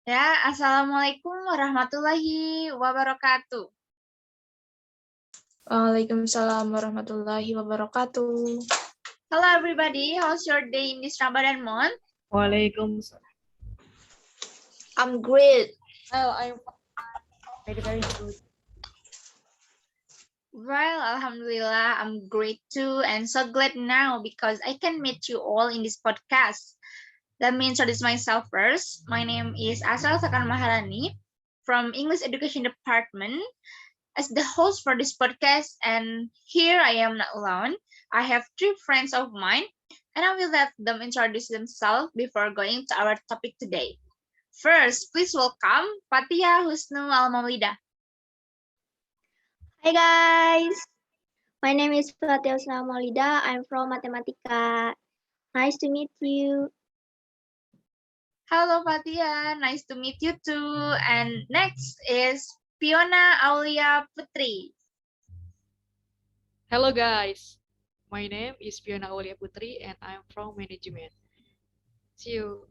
Ya, Assalamualaikum warahmatullahi wabarakatuh. Waalaikumsalam warahmatullahi wabarakatuh. Hello everybody, how's your day in this Ramadan month? Waalaikumsalam. I'm great. Oh, I'm very good. Well, Alhamdulillah, I'm great too and so glad now because I can meet you all in this podcast. Let me introduce myself first. My name is Asrel Maharani from English Education Department. As the host for this podcast, and here I am not alone. I have three friends of mine, and I will let them introduce themselves before going to our topic today. First, please welcome Fatiya, Husnu, Al-Maulida. Hi guys, my name is Fatiya Al-Maulida. I'm from Matematika. Nice to meet you. Hello, Fatiya. Nice to meet you too. And next is Piona, Aulia, Putri. Hello guys, my name is Piona Aulia Putri and I'm from management. See you.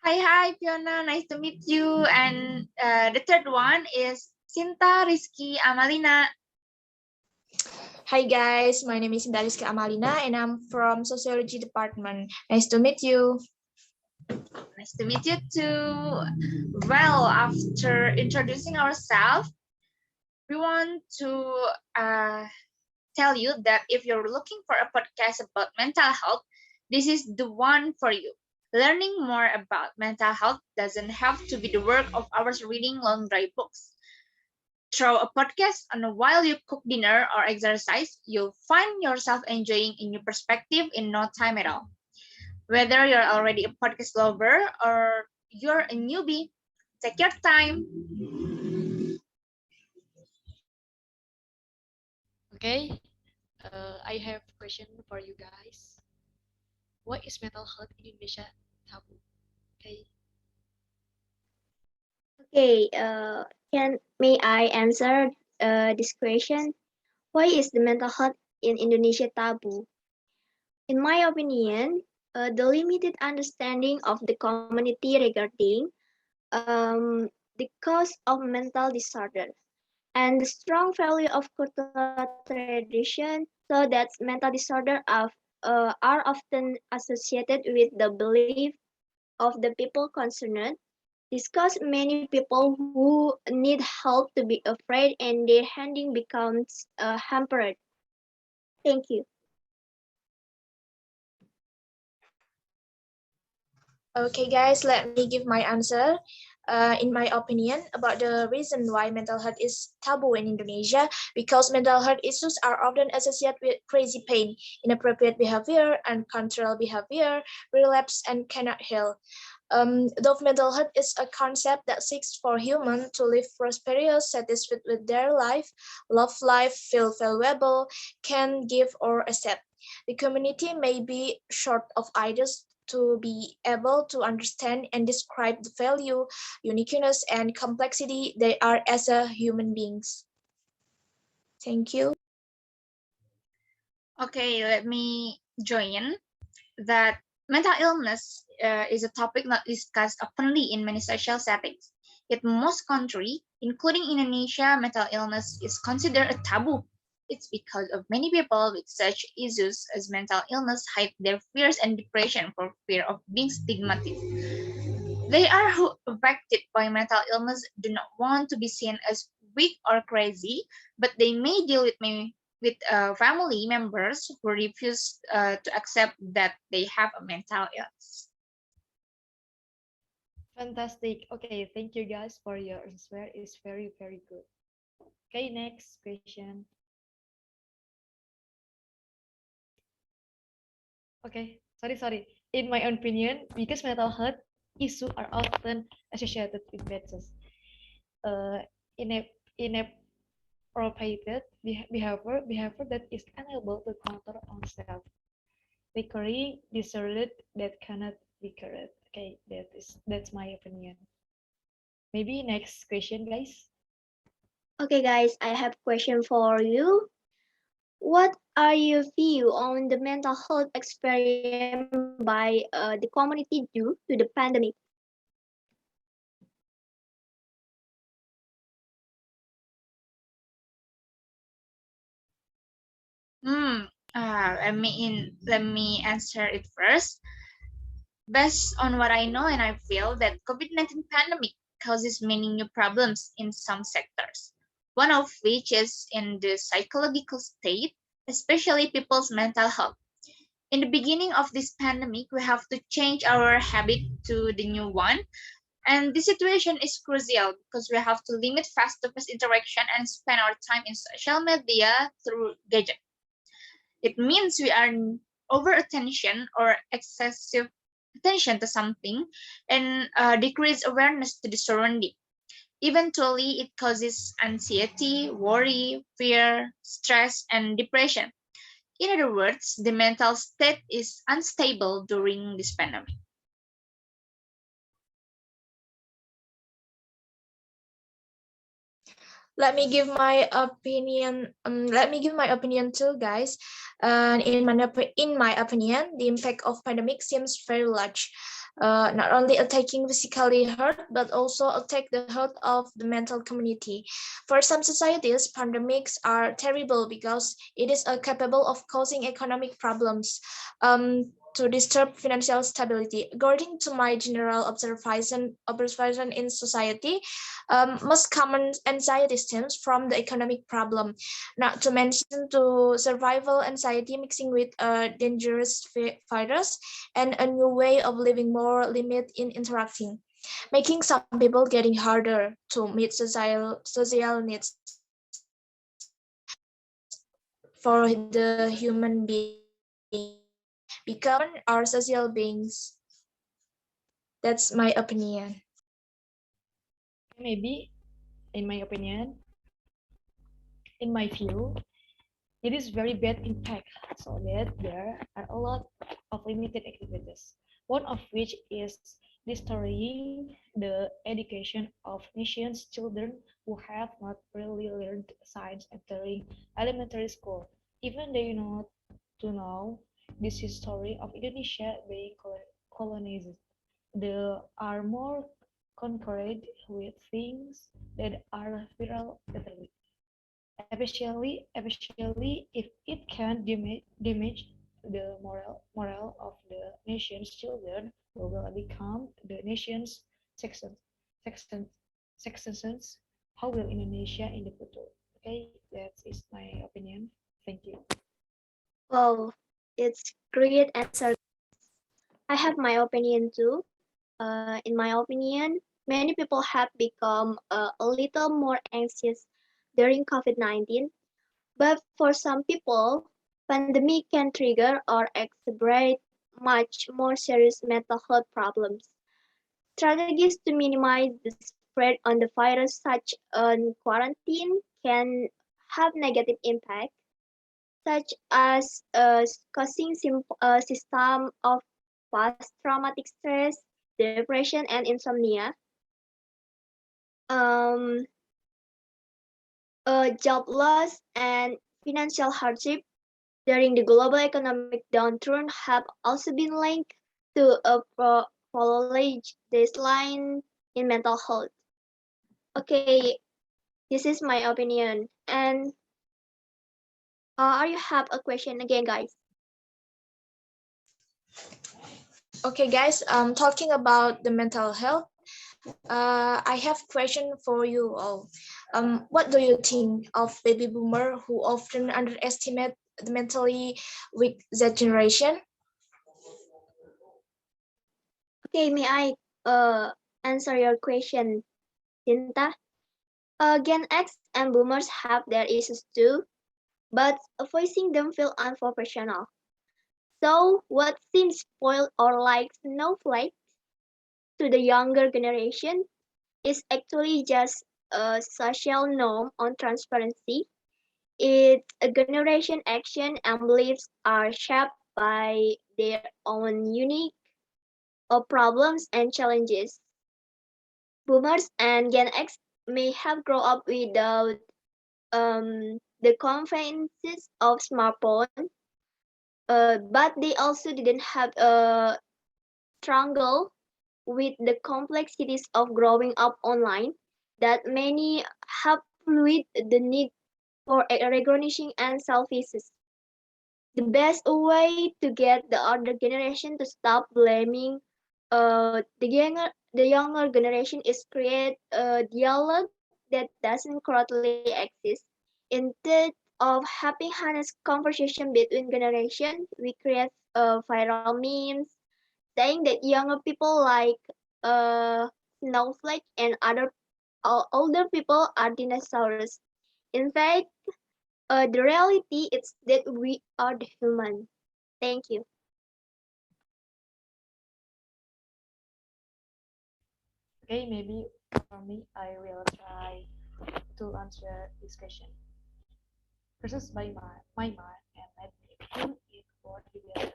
Hi, Piona. Nice to meet you. And the third one is Sinta, Riski, Amalina. Hi guys, my name is Sinta Amalina and I'm from Sociology Department. Nice to meet you. Nice to meet you too. Well, after introducing ourselves, we want to tell you that if you're looking for a podcast about mental health, this is the one for you. Learning more about mental health doesn't have to be the work of hours reading long dry books. Through a podcast and while you cook dinner or exercise, you'll find yourself enjoying a new perspective in no time at all. Whether you're already a podcast lover or you're a newbie, take your time. Okay, I have a question for you guys. Why is mental health in Indonesia taboo? Okay. Okay, may I answer this question? Why is the mental health in Indonesia taboo? In my opinion, the limited understanding of the community regarding the cause of mental disorder and the strong value of cultural tradition, so that mental disorder are often associated with the belief of the people concerned. This causes many people who need help to be afraid and their handling becomes hampered. Thank you. Okay guys, let me give my answer. In my opinion, about the reason why mental health is taboo in Indonesia, because mental health issues are often associated with crazy pain, inappropriate behavior, uncontrolled behavior, relapse, and cannot heal. Though mental health is a concept that seeks for humans to live prosperous, satisfied with their life, love life, feel valuable, can give or accept. The community may be short of ideas to be able to understand and describe the value, uniqueness, and complexity they are as a human beings. Thank you. Okay, let me join that mental illness is a topic not discussed openly in many social settings. In most countries, including Indonesia, mental illness is considered a taboo. It's because of many people with such issues as mental illness hide their fears and depression for fear of being stigmatized. They are who affected by mental illness do not want to be seen as weak or crazy, but they may deal with family members who refuse to accept that they have a mental illness. Fantastic. Okay, thank you guys for your answer. It's very good. Okay, next question. Okay, sorry. In my opinion, because mental health issues are often associated with medicines, uh, inappropriate behavior that is unable to control oneself, recurring disorder that cannot be cured. Okay, that's my opinion. Maybe next question, guys. Okay, guys, I have a question for you. What are your view on the mental health experience by the community due to the pandemic? Let me answer it first. Based on what I know and I feel that COVID-19 pandemic causes many new problems in some sectors. One of which is in the psychological state, especially people's mental health. In the beginning of this pandemic, we have to change our habit to the new one. And this situation is crucial because we have to limit face-to-face interaction and spend our time in social media through gadgets. It means we are over attention or excessive attention to something and decrease awareness to the surrounding. Eventually, it causes anxiety, worry, fear, stress, and depression. In other words, the mental state is unstable during this pandemic. Let me give my opinion. Let me give my opinion too, guys. And in my opinion, the impact of pandemic seems very large. Not only attacking physically health, but also attack the health of the mental community. For some societies, pandemics are terrible because it is capable of causing economic problems. To disturb financial stability. According to my general observation in society, most common anxiety stems from the economic problem, not to mention to survival anxiety mixing with a dangerous virus and a new way of living more limit in interacting, making some people getting harder to meet social needs for the human being become our social beings. That's my opinion. Maybe, in my opinion, in my view, it is very bad impact, so that there are a lot of limited activities. One of which is destroying the education of nation's children who have not really learned science entering elementary school. Even they not to know this history of Indonesia being colonized. They are more concerned with things that are viral literally, especially if it can damage the moral of the nation's children who will become the nation's citizens. Citizens, citizens. How will Indonesia in the future? Okay, that is my opinion. Thank you. Wow, it's great answer. I have my opinion too. In my opinion, many people have become a little more anxious during COVID-19, but for some people, pandemic can trigger or exacerbate much more serious mental health problems. Strategies to minimize the spread on the virus, such as quarantine, can have negative impact, such as causing a system of post-traumatic stress, depression, and insomnia. Um, Job loss and financial hardship during the global economic downturn have also been linked to a prolonged decline in mental health. Okay, this is my opinion. And are you have a question again, guys? Okay, guys. Talking about the mental health, I have question for you all. What do you think of baby boomer who often underestimate the mentally weak Z generation? Okay, may I answer your question, Sinta? Gen X and boomers have their issues too, but voicing them feel unprofessional. So what seems spoiled or like snowflake to the younger generation is actually just a social norm on transparency. It's a generation action and beliefs are shaped by their own unique problems and challenges. Boomers and Gen X may have grown up without the conveniences of smartphone, but they also didn't have a struggle with the complexities of growing up online that many have fluid the need for recognition and self-issues. The best way to get the older generation to stop blaming the younger generation is create a dialogue that doesn't currently exist. Instead of having honest conversation between generations, we create viral memes saying that younger people like uh, snowflake and older people are dinosaurs. In fact, the reality is that we are the human. Thank you. Okay, maybe for me, I will try to answer this question. Versus my mind and let me put it for together.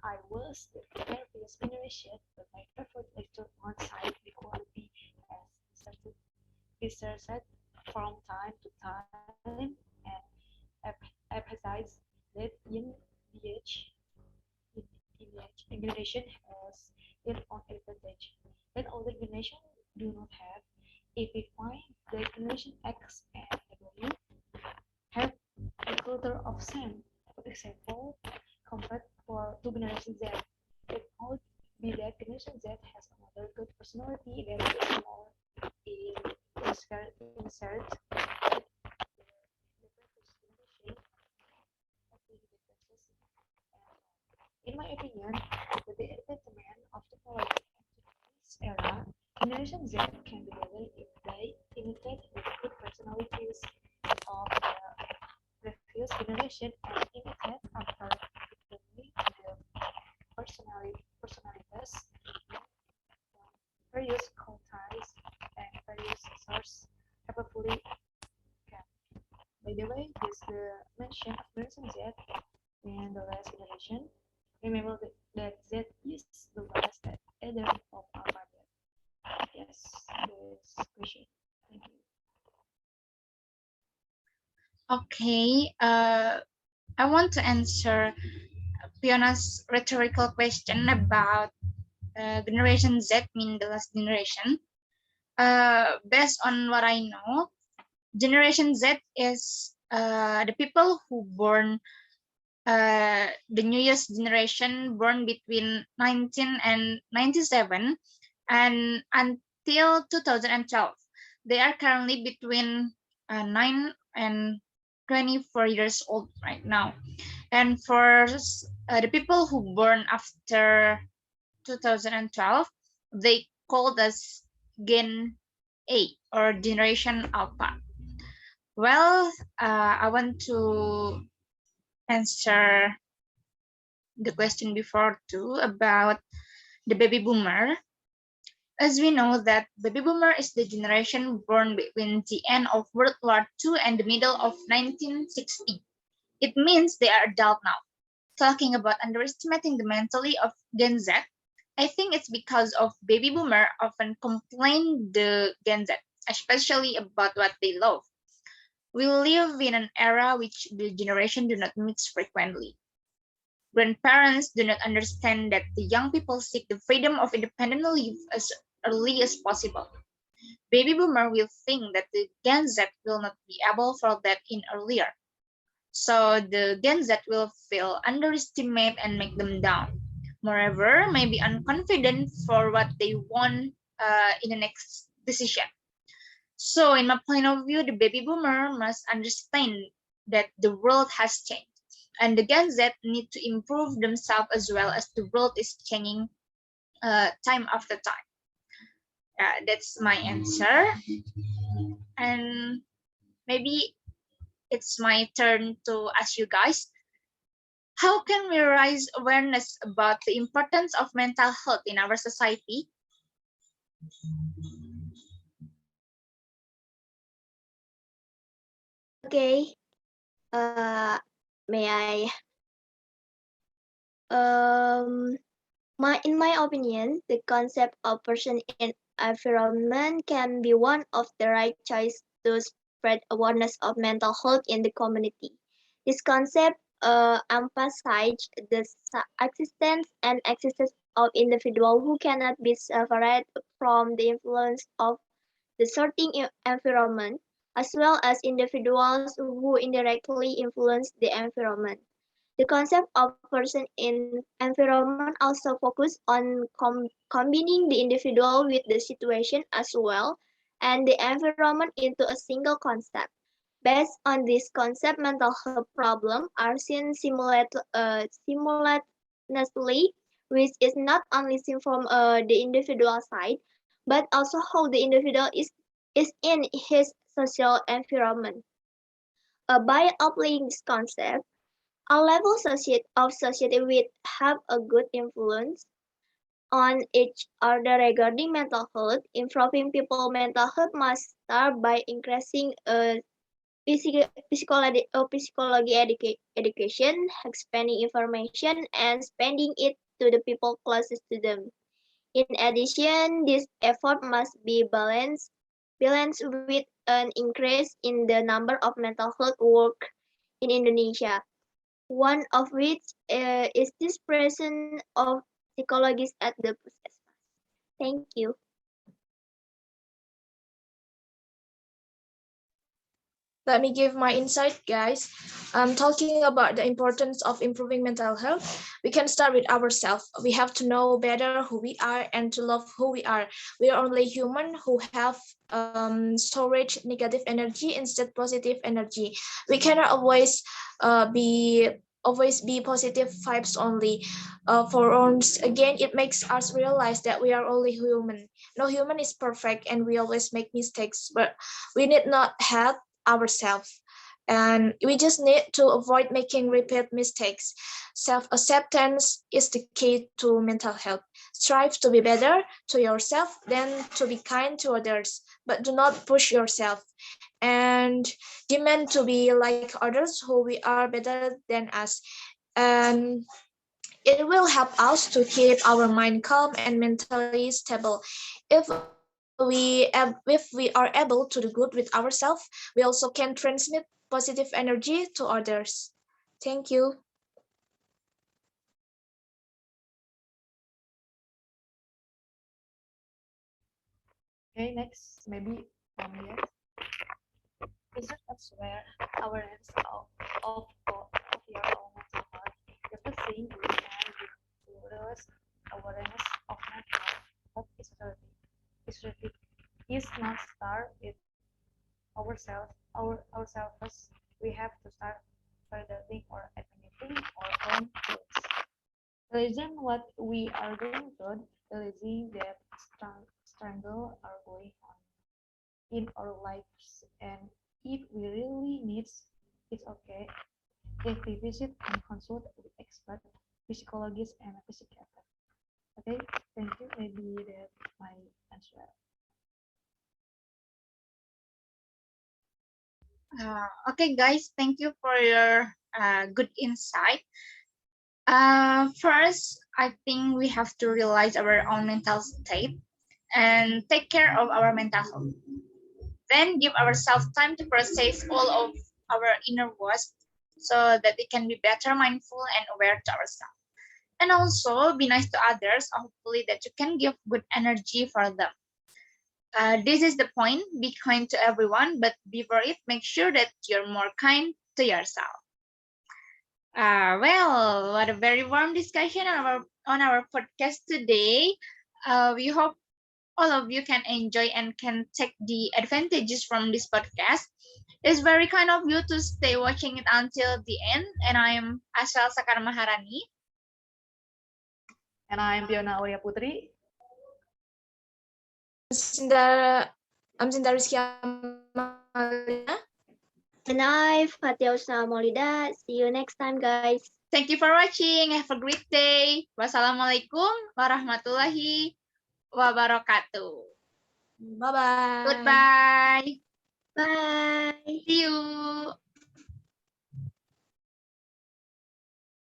I was the previous generation, but my preferred lecture on site equality has deserted from time to time and emphasized that young age generation has its own advantage that older generation do not have. If we find that generation X and W have a culture of same, for example, compared for to generation Z, it could be that generation Z has another good personality that is more in insert the previous generation of the differences. In my opinion, with the advancement of technology in this era, Generation Z can be better if they imitate the good personalities of the previous generation and imitate after becoming the personalities from various cultures and various sources have fully can. By the way, this the mention of Generation Z in the last generation. Remember that Z is the last either of alphabet. Yes, this question. Thank you. Okay, I want to answer Fiona's rhetorical question about Generation Z mean the last generation. Based on what I know, Generation Z is the people who born the newest generation born between 19 and 97 and until 2012. They are currently between 9 and 24 years old right now. And for the people who born after 2012, they called us Gen A or Generation Alpha. Well, I want to answer the question before too about the baby boomer. As we know that baby boomer is the generation born between the end of World War II and the middle of 1960. It means they are adult now. Talking about underestimating the mentality of Gen Z, I think it's because of baby boomer often complain the Gen Z, especially about what they love. We live in an era which the generation do not mix frequently. Grandparents do not understand that the young people seek the freedom of independent life as early as possible. Baby boomer will think that the Gen Z will not be able for that in earlier. So the Gen Z will feel underestimate and make them down. Moreover, may be unconfident for what they want in the next decision. So in my point of view, the baby boomer must understand that the world has changed. And the Gen Z need to improve themselves as well as the world is changing time after time. That's my answer. And maybe it's my turn to ask you guys, how can we raise awareness about the importance of mental health in our society? Okay. May I? Um, in my opinion, the concept of person in environment can be one of the right choice to spread awareness of mental health in the community. This concept emphasizes the existence and existence of individuals who cannot be separated from the influence of the certain environment, as well as individuals who indirectly influence the environment. The concept of person in environment also focus on combining the individual with the situation as well, and the environment into a single concept. Based on this concept, mental health problems are seen simultaneously, which is not only seen from the individual side, but also how the individual is in his social environment. By applying this concept, all levels of society will have a good influence on each other regarding mental health. Improving people's mental health must start by increasing psychology education, expanding information, and spreading it to the people closest to them. In addition, this effort must be balanced with an increase in the number of mental health work in Indonesia, one of which is this presence of psychologists at the puskesmas. Thank you. Let me give my insight, guys. Talking about the importance of improving mental health, we can start with ourselves. We have to know better who we are and to love who we are. We are only human who have storage negative energy instead positive energy. We cannot always be positive vibes only. For us, again, it makes us realize that we are only human. No human is perfect, and we always make mistakes. But we need not have ourselves, and we just need to avoid making repeat mistakes. Self-acceptance is the key to mental health. Strive to be better to yourself than to be kind to others, but do not push yourself and demand to be like others who we are better than us. And it will help us to keep our mind calm and mentally stable. If we are able to do good with ourselves, we also can transmit positive energy to others. Thank you. Okay, next, maybe yes. Research elsewhere, awareness of your own mental health. The first thing we can do to raise awareness of mental health is relative. Is not start with ourselves first. We have to start validating or admitting our own feelings. Realizing what we are going through, realizing that struggle are going on in our lives, and if we really need it's okay, then we visit and consult with expert psychologists and psychiatrists. Okay, thank you. Maybe that's my answer. Okay, guys, thank you for your good insight. First, I think we have to realize our own mental state and take care of our mental health. Then give ourselves time to process all of our inner words so that we can be better mindful and aware to ourselves. And also be nice to others, hopefully that you can give good energy for them. This is the point, be kind to everyone, but before it, make sure that you're more kind to yourself. Well, what a very warm discussion on our podcast today. We hope all of you can enjoy and can take the advantages from this podcast. It's very kind of you to stay watching it until the end. And I am Asrel Sekar Maharani. And I'm Piona Aulia Putri. Sinta, I'm Sinta Riski Amalina. And I, Fatiya, Al-Maulida. See you next time, guys. Thank you for watching. Have a great day. Wassalamualaikum warahmatullahi wabarakatuh. Bye-bye. Goodbye. Bye. See you.